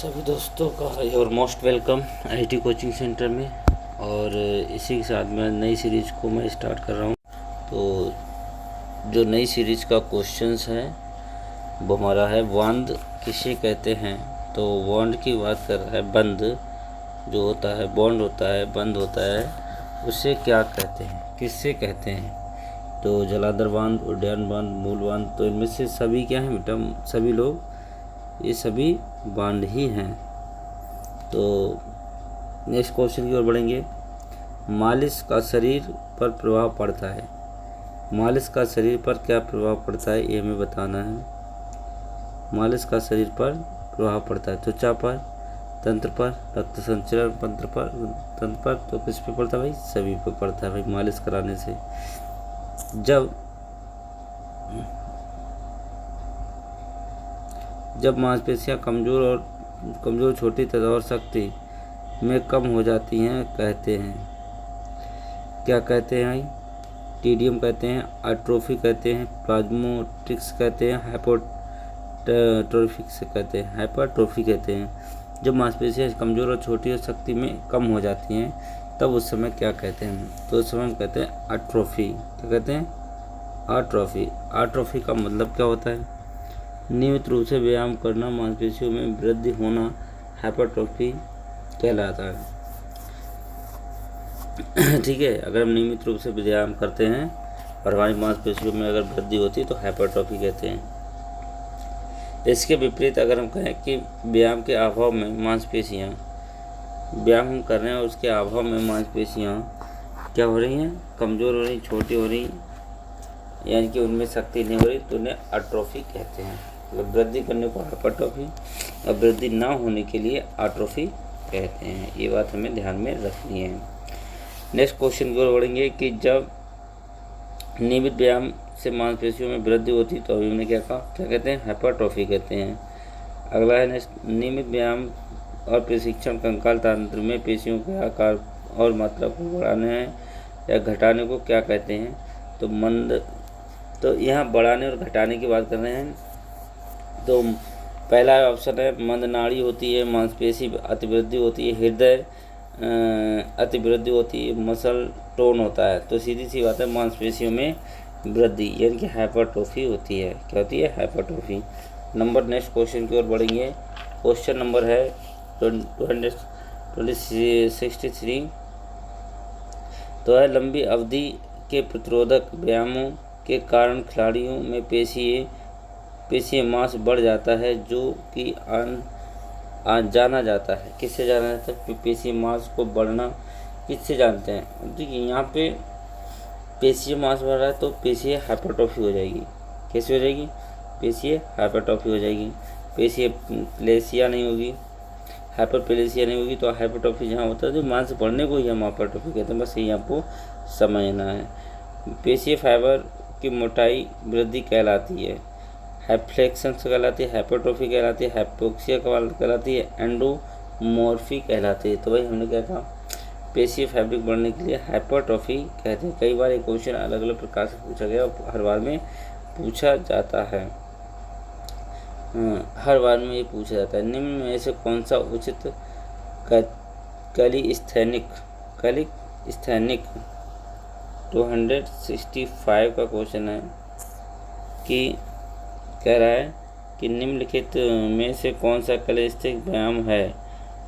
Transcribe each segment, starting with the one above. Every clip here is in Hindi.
सभी दोस्तों का your most welcome IT coaching centre में। और इसी के साथ में नई सीरीज को मैं स्टार्ट कर रहा हूँ। तो जो नई सीरीज का क्वेश्चंस है वो हमारा है वांद किसे कहते हैं। तो वांड की बात कर रहा है, बंद जो होता है, बॉन्ड होता है, बंद होता है, उसे क्या कहते हैं, किससे कहते हैं। तो जलाधर बांध, उड्डयन बांध, मूल बांध, तो इनमें से सभी क्या हैं बेटा, सभी लोग ये सभी बांध ही हैं। तो नेक्स्ट क्वेश्चन की ओर बढ़ेंगे। मालिश का शरीर पर प्रभाव पड़ता है, मालिश का शरीर पर क्या प्रभाव पड़ता है ये हमें बताना है। मालिश का शरीर पर प्रभाव पड़ता है त्वचा पर, तंत्र पर, रक्त संचरण तंत्र पर, तो किस पे पड़ता है भाई, सभी पे पड़ता है भाई मालिश कराने से। जब मांसपेशियां कमज़ोर छोटी तथा और शक्ति में कम हो जाती हैं कहते हैं, क्या कहते हैं भाई, टीडियम कहते हैं, आट्रोफी कहते हैं, प्लाज्मोट्रिक्स कहते हैं, हाइपरट्रोफी कहते हैं। जब मांसपेशियां कमज़ोर और छोटी और शक्ति में कम हो जाती हैं तब उस समय क्या कहते हैं, तो उस समय हम कहते हैं आट्रोफी। क्या कहते हैं, आट्रोफी। आट्रोफी का मतलब क्या होता है, नियमित रूप से व्यायाम करना, मांसपेशियों में वृद्धि होना, हाइपरट्रोफी कहलाता है। ठीक है, अगर हम नियमित रूप से व्यायाम करते हैं और हमारी मांसपेशियों में अगर वृद्धि होती है तो हाइपरट्रोफी कहते हैं। इसके विपरीत अगर हम कहें कि व्यायाम के अभाव में मांसपेशियां, व्यायाम हम कर रहे हैं और उसके अभाव में मांसपेशियां क्या हो रही हैं, कमज़ोर हो रही, छोटी हो रही, यानी कि उनमें शक्ति नहीं हो रही, तो उन्हें अट्रोफी कहते हैं। मतलब वृद्धि करने को हाइपरट्रोफी और वृद्धि ना होने के लिए आट्रोफी कहते हैं। ये बात हमें ध्यान में रखनी है। नेक्स्ट क्वेश्चन की ओर बढ़ेंगे कि जब नियमित व्यायाम से मांसपेशियों में वृद्धि होती तो अभी हमने क्या कहा, क्या कहते हैं, हाइपरट्रोफी कहते हैं। अगला है नेक्स्ट, नियमित व्यायाम और प्रशिक्षण कंकाल तंत्र में पेशियों के आकार और मात्रा को बढ़ाने या घटाने को क्या कहते हैं, तो यहाँ बढ़ाने और घटाने की बात कर रहे हैं। तो पहला ऑप्शन है मंद नाड़ी होती है, मांसपेशी अतिवृद्धि होती है, हृदय अतिवृद्धि होती है, मसल टोन होता है। तो सीधी सी बात है मांसपेशियों में वृद्धि यानी कि हाइपरट्रोफी होती है। क्या होती है, हाइपरट्रोफी। नेक्स्ट क्वेश्चन की ओर बढ़ेंगे। क्वेश्चन नंबर है 263। तो है लंबी अवधि के प्रतिरोधक व्यायामों के कारण खिलाड़ियों में पेशीय मास बढ़ जाता है, जो कि जाना जाता है। किससे जाना जाता है, पेशीय मास को बढ़ना किससे जानते हैं। देखिए यहाँ पे पेशीय मास बढ़ रहा है तो पेशीय हाइपरट्रोफी हो जाएगी। कैसे हो जाएगी, पेशीय हाइपरट्रोफी हो जाएगी। पेशीय प्लेसिया नहीं होगी, हाइपरप्लेसिया नहीं होगी। तो हाइपरट्रोफी जहाँ होता है तो मांस बढ़ने को ही हम हाइपरट्रोफी कहते हैं, बस ये आपको समझना है। पेशीय फाइबर की मोटाई वृद्धि कहलाती है, हाइफ्लेक्शन कहलाती है, हाइपरट्रोफी कहलाती है, हाइपोक्सिया कहलाती है, एंडोमॉर्फी कहलाती है। तो भाई हमने क्या कहा, पेशीय फैब्रिक बढ़ने के लिए हाइपरट्रोफी कहते हैं। कई बार ये क्वेश्चन अलग अलग प्रकार से पूछा गया और हर बार में पूछा जाता है, हर बार में ये पूछा जाता है। निम्न में से कौन सा उचित कैलिस्थेनिक 265 का क्वेश्चन है कि कह रहा है कि निम्नलिखित में से कौन सा कैलिस्थेनिक व्यायाम है,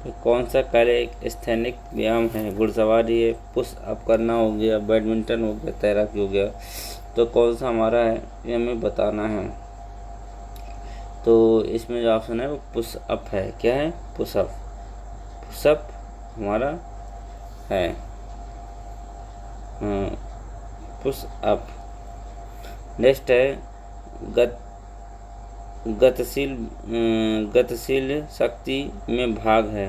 तो कौन सा कैलिस्थेनिक व्यायाम है। घुड़सवारी है, पुश अप करना हो गया, बैडमिंटन हो गया, तैराकी हो गया, तो कौन सा हमारा है ये हमें बताना है। तो इसमें जो ऑप्शन है वो पुश अप है। क्या है, पुशअप हमारा है, पुश अप। नेक्स्ट है गतिशील शक्ति में भाग है।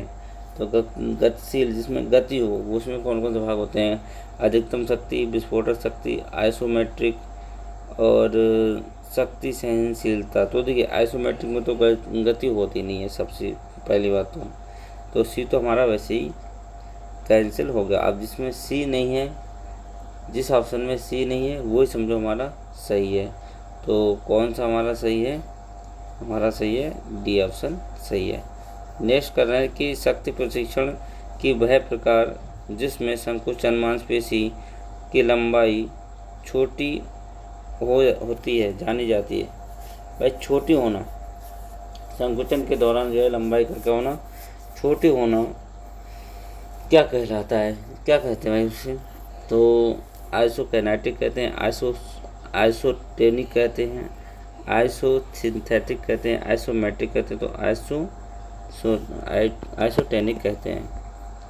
तो गतिशील जिसमें गति हो उसमें कौन कौन से भाग होते हैं, अधिकतम शक्ति, विस्फोटक शक्ति, आइसोमेट्रिक और शक्ति सहनशीलता। तो देखिए आइसोमेट्रिक में तो गति होती नहीं है, सबसे पहली बात तो सी तो हमारा वैसे ही कैंसिल हो गया। अब जिसमें सी नहीं है, जिस ऑप्शन में सी नहीं है वो ही समझो हमारा सही है। तो कौन सा हमारा सही है, हमारा सही है डी ऑप्शन सही है। नेक्स्ट कर रहे हैं कि शक्ति प्रशिक्षण की वह प्रकार जिसमें संकुचन मांसपेशी की लंबाई छोटी होती है जानी जाती है। भाई छोटी होना, संकुचन के दौरान जो है लंबाई का क्या होना, छोटी होना क्या कहलाता है, क्या कहते हैं भाई उसे? तो आइसोकिनेटिक कहते हैं, आइसोटेनिक कहते हैं, आइसोसिंथेटिक कहते हैं, आइसोमेट्रिक कहते हैं, तो आइसोटेनिक कहते हैं।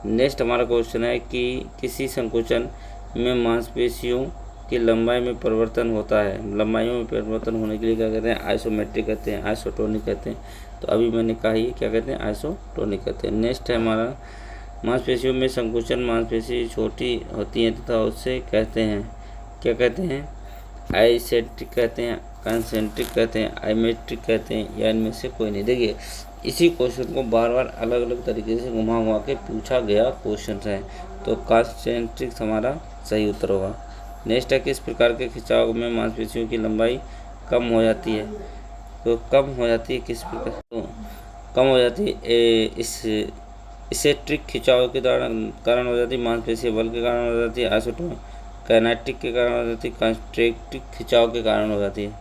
नेक्स्ट हमारा क्वेश्चन है कि किसी संकुचन में मांसपेशियों की लंबाई में परिवर्तन होता है, लंबाइयों में परिवर्तन होने के लिए क्या कहते हैं? आइसोमेट्रिक कहते हैं, आइसोटोनिक कहते हैं। तो अभी मैंने कहा ही क्या कहते हैं? आइसोटोनिक कहते हैं। नेक्स्ट है हमारा मांसपेशियों में संकुचन मांसपेशी छोटी होती हैं तथा उससे कहते हैं, क्या कहते हैं? आइसेंट्रिक कहते हैं, कंसेंट्रिक कहते हैं, आइमेट्रिक कहते हैं, या इनमें से कोई नहीं। देखिए इसी क्वेश्चन को बार बार अलग अलग तरीके से घुमा के पूछा गया क्वेश्चन है, तो कंसेंट्रिक हमारा सही उत्तर होगा। नेक्स्ट है किस प्रकार के खिंचाव में मांसपेशियों की लंबाई कम हो जाती है? तो कम हो जाती है किस प्रकार? तो कम हो जाती है इसेट्रिक खिंचाव के कारण हो जाती है, मांसपेशी बल के कारण हो जाती है, आइसोटोनिक के कारण हो जाती है, कंस्ट्रिक्टिव खिंचाव के कारण हो जाती है।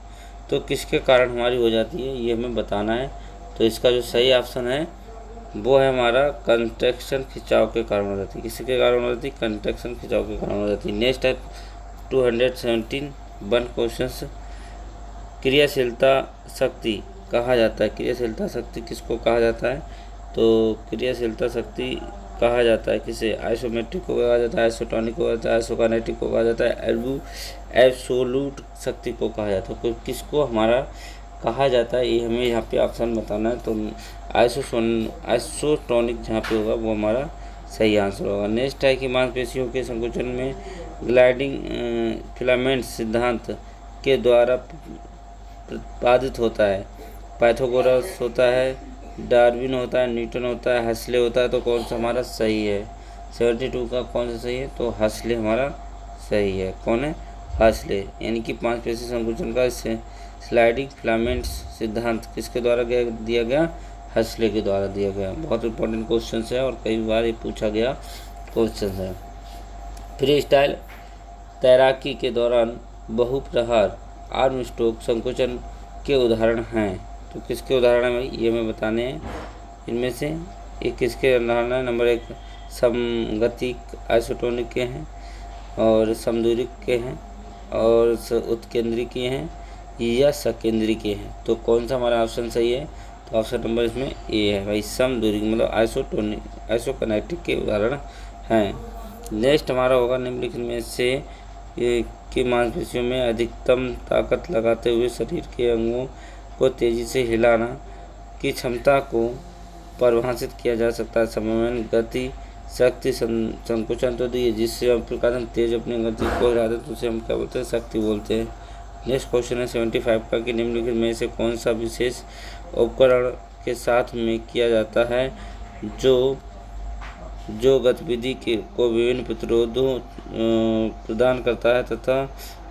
तो किसके कारण हमारी हो जाती है ये हमें बताना है। तो इसका जो सही ऑप्शन है वो है हमारा कंट्रैक्शन खिंचाव के कारण हो जाती है। किसके कारण हो जाती है? कंट्रैक्शन खिंचाव के कारण हो जाती है। नेक्स्ट है 217 क्वेश्चन, क्रियाशीलता शक्ति कहा जाता है। क्रियाशीलता शक्ति किसको कहा जाता है? तो क्रियाशीलता शक्ति कहा जाता है किसे? आइसोमेट्रिक को कहा जाता है, आइसोटोनिक को कहा जाता है, आइसोकिनेटिक को कहा जाता है, एब्सोल्यूट शक्ति को कहा जाता है। तो किसको हमारा कहा जाता है ये हमें यहाँ पे ऑप्शन बताना है। तो आइसोटोनिक जहाँ पे होगा वो हमारा सही आंसर होगा। नेक्स्ट है कि मांसपेशियों के संकुचन में ग्लाइडिंग फिलामेंट सिद्धांत के द्वारा प्रतिपादित होता है। पाइथागोरस होता है, डार्विन होता है, न्यूटन होता है, हसले होता है। तो कौन सा हमारा सही है? 72 का कौन सा सही है? तो हसले हमारा सही है। कौन है? हसले। यानी कि मांसपेशी संकुचन का स्लाइडिंग फिलामेंट्स सिद्धांत किसके द्वारा दिया गया? हसले के द्वारा दिया गया। बहुत इंपॉर्टेंट क्वेश्चन है और कई बार ये पूछा गया क्वेश्चन है। फ्री स्टाइल तैराकी के दौरान बहुप्रहार आर्म स्ट्रोक संकुचन के उदाहरण हैं। तो किसके उदाहरण है ये हमें बताने हैं। इनमें से ये किसके उदाहरण है? नंबर 1 समगतिक आइसोटोनिक के हैं, और समदूरिक के हैं, और उत्केंद्रिक के हैं, या सकेंद्रिक के हैं। तो कौन सा हमारा ऑप्शन सही है? तो ऑप्शन नंबर इसमें ए है भाई, समदूरिक मतलब आइसोकिनेटिक के उदाहरण हैं। नेक्स्ट हमारा होगा निम्नलिखित में से कि मांसपेशियों में अधिकतम ताकत लगाते हुए शरीर के अंगों को तेजी से हिलाना की क्षमता को परिभाषित किया जा सकता है। समन्वय, गति, शक्ति, संकुचन। तो दिए जिससे हम प्रकार हम तेज अपनी गति को हिलाते हैं तो उसे हम क्या बोलते हैं? शक्ति बोलते हैं। नेक्स्ट क्वेश्चन है 75 का कि निम्नलिखित में से कौन सा विशेष उपकरण के साथ में किया जाता है जो गतिविधि को विभिन्न प्रतिरोधों प्रदान करता है तथा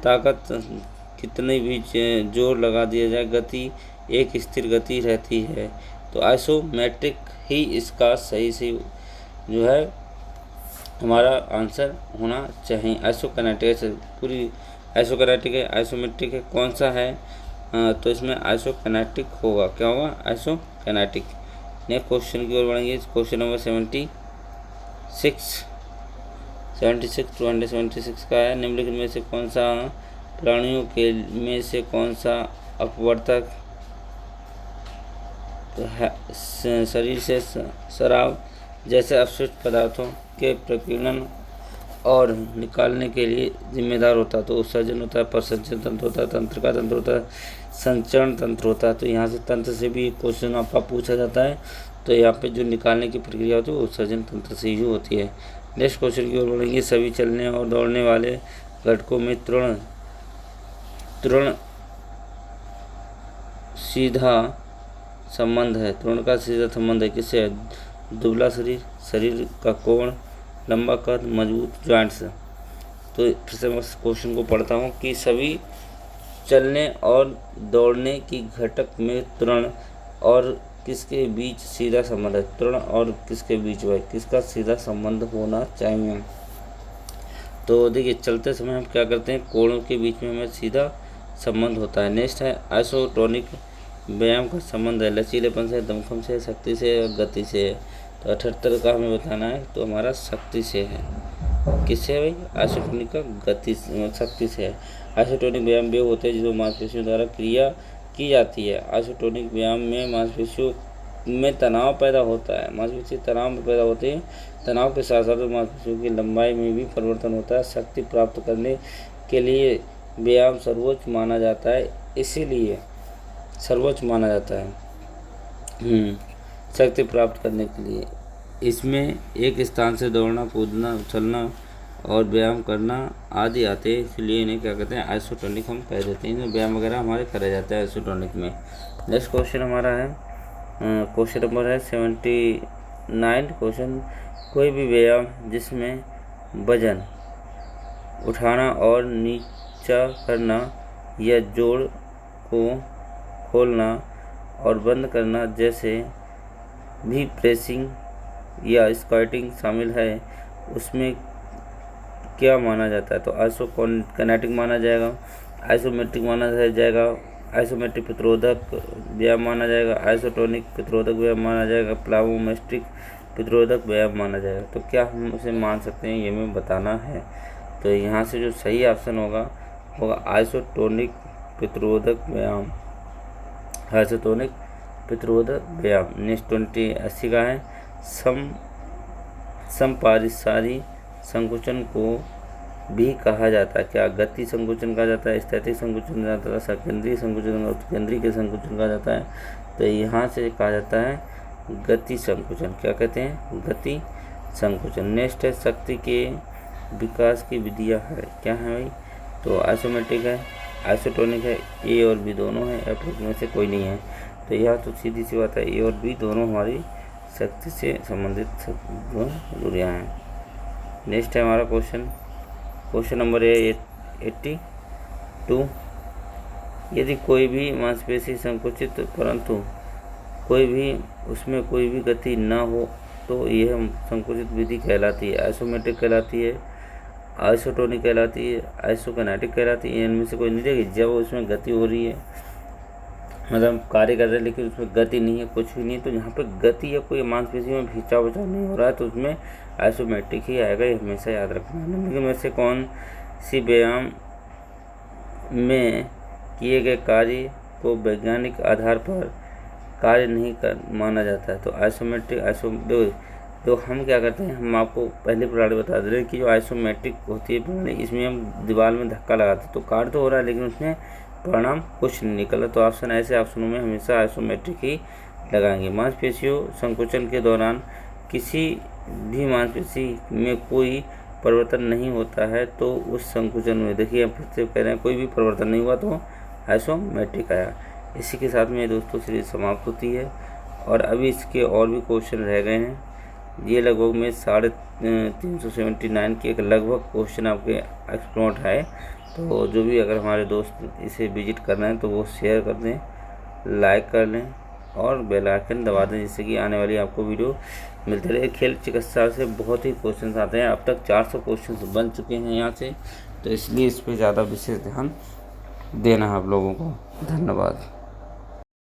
ताकत कितनी भी जोर लगा दिया जाए गति एक स्थिर गति रहती है। तो आइसोमेट्रिक ही इसका सही जो है हमारा आंसर होना चाहिए। आइसोकिनेटिक पूरी आइसोकिनेटिक है, आइसोमेट्रिक है, कौन सा है? तो इसमें आइसोकिनेटिक होगा। क्या होगा? आइसोकिनेटिक। नेक्स्ट क्वेश्चन की ओर बढ़ेंगे। क्वेश्चन नंबर 76 276 का है। निम्नलिखित में से कौन सा प्राणियों के में से कौन सा अपवर्तक शरीर से शराब जैसे अपशिष्ट पदार्थों के प्रकीर्णन और निकालने के लिए जिम्मेदार होता है? तो उत्सर्जन होता है, प्रसंचरण तंत्र होता है, तंत्रिका तंत्र होता है, संचरण तंत्र होता है। तो यहाँ से तंत्र से भी क्वेश्चन आपका पूछा जाता है। तो यहाँ पे जो निकालने की प्रक्रिया होती है वो उत्सर्जन तंत्र से ही होती है। नेक्स्ट क्वेश्चन की ओर बढ़ेंगे। सभी चलने और दौड़ने वाले घटकों में त्वरण सीधा संबंध है। त्वरण का सीधा संबंध है किससे? दुबला शरीर, शरीर का कोण, लंबा कद, मजबूत जॉइंट्स। तो फिर से मैं क्वेश्चन को पढ़ता हूँ कि सभी चलने और दौड़ने की घटक में त्वरण और किसके बीच सीधा संबंध है? तृण और किसके बीच है? किसका सीधा संबंध होना चाहिए? तो देखिए चलते समय हम क्या करते हैं, कोणों के बीच में हमें सीधा संबंध होता है। नेक्स्ट है आइसोटोनिक व्यायाम का संबंध है लचीलेपन से, दमखम से, शक्ति से और गति से। तो 78 का हमें बताना है, तो हमारा शक्ति से है। किससे है भाई? आइसोटोनिक का गति शक्ति से है। आइसोटोनिक व्यायाम वे होते हैं जिसमें मांसपेशियों द्वारा क्रिया की जाती है। आइसोटोनिक व्यायाम में मांसपेशियों में तनाव पैदा होता है, मांसपेशी तनाव में पैदा होती है। तनाव के साथ साथ मांसपेशियों की लंबाई में भी परिवर्तन होता है। शक्ति प्राप्त करने के लिए व्यायाम सर्वोच्च माना जाता है, इसीलिए सर्वोच्च माना जाता है शक्ति प्राप्त करने के लिए। इसमें एक स्थान से दौड़ना, कूदना, उछलना और व्यायाम करना आदि आते हैं, इसलिए इन्हें क्या कहते हैं, आइसोटोनिक हम कह देते हैं। इनमें व्यायाम वगैरह हमारे करे जाते हैं आइसोटोनिक में। नेक्स्ट क्वेश्चन हमारा है, क्वेश्चन नंबर है 79 क्वेश्चन। कोई भी व्यायाम जिसमें वजन उठाना और नीचा करना या जोड़ को खोलना और बंद करना जैसे भी प्रेसिंग या स्क्वाटिंग शामिल है, उसमें क्या माना जाता है? तो आइसोकिनेटिक माना जाएगा, आइसोमेट्रिक माना जाएगा, आइसोमेट्रिक प्रतिरोधक व्यायाम माना जाएगा, आइसोटोनिक प्रतिरोधक व्यायाम माना जाएगा, प्लावोमेट्रिक प्रतिरोधक व्यायाम माना जाएगा। तो क्या हम उसे मान सकते हैं, ये हमें बताना है। तो यहाँ से जो सही ऑप्शन होगा आइसोटोनिक प्रतिरोधक व्यायाम, आइसोटोनिक प्रतिरोधक व्यायाम। नेक्स्ट 80 का है, समपारिसारी संकुचन को भी कहा जाता है। क्या गति संकुचन कहा जाता है, स्थैतिक संकुचन कहा जाता है, सकेंद्रीय संकुचन और केंद्रीय संकुचन कहा जाता है? तो यहाँ से कहा जाता है गति संकुचन। क्या कहते हैं? गति संकुचन। नेक्स्ट है शक्ति के विकास की विधियाँ है, क्या है भाई? तो आइसोमेट्रिक है, आइसोटोनिक है, ए और बी दोनों है, एफ में से कोई नहीं है। तो यह तो सीधी सी बात है, ए और बी दोनों हमारी शक्ति से संबंधित दूरियाँ हैं। नेक्स्ट है हमारा क्वेश्चन नंबर 82। यदि कोई भी मांसपेशी संकुचित परंतु उसमें कोई भी गति न हो तो यह संकुचित विधि कहलाती है। आइसोमेट्रिक कहलाती है, आइसोटोनिक कहलाती है, आइसोकिनेटिक कहलाती है। इनमें से कोई नहीं रहेगी। जब उसमें गति हो रही है, मतलब कार्य कर रहे हैं लेकिन उसमें गति नहीं है, कुछ भी नहीं, तो यहाँ पे गति या कोई मांसपेशी में खिंचाव बचाव नहीं हो रहा है, तो उसमें आइसोमेट्रिक ही आएगा। ये हमेशा याद रखना है। निम्नलिखित में से कौन सी व्यायाम में किए गए कार्य को वैज्ञानिक आधार पर कार्य नहीं माना जाता है? तो आइसोमेट्रिक तो हम क्या करते हैं, हम आपको पहले प्रणाली बता दे रहे हैं कि जो आइसोमेट्रिक होती है प्रणाली, इसमें हम दीवार में धक्का लगाते हैं तो कार्य तो हो रहा है लेकिन उसमें परिणाम कुछ नहीं निकला। तो ऐसे ऑप्शनों में हमेशा आइसोमेट्रिक ही लगाएंगे। मांसपेशियों संकुचन के दौरान किसी भी मांसपेशी में कोई परिवर्तन नहीं होता है तो उस संकुचन में, देखिए हम फिर से कह रहे हैं, कोई भी परिवर्तन नहीं हुआ तो आइसोमेट्रिक आया। इसी के साथ में दोस्तों सीरीज समाप्त होती है और अभी इसके और भी क्वेश्चन रह गए हैं। ये लगभग में 379 के एक लगभग क्वेश्चन आपके एक्सप्लोर है। तो जो भी अगर हमारे दोस्त इसे विजिट कर रहे हैं तो वो शेयर कर दें, लाइक कर लें और बेल आइकन दबा दें, जिससे कि आने वाली आपको वीडियो मिलते रहे। खेल चिकित्सा से बहुत ही क्वेश्चन आते हैं, अब तक 400 क्वेश्चन बन चुके हैं यहाँ से, तो इसलिए इस पर ज़्यादा विशेष ध्यान देना है आप लोगों को। धन्यवाद।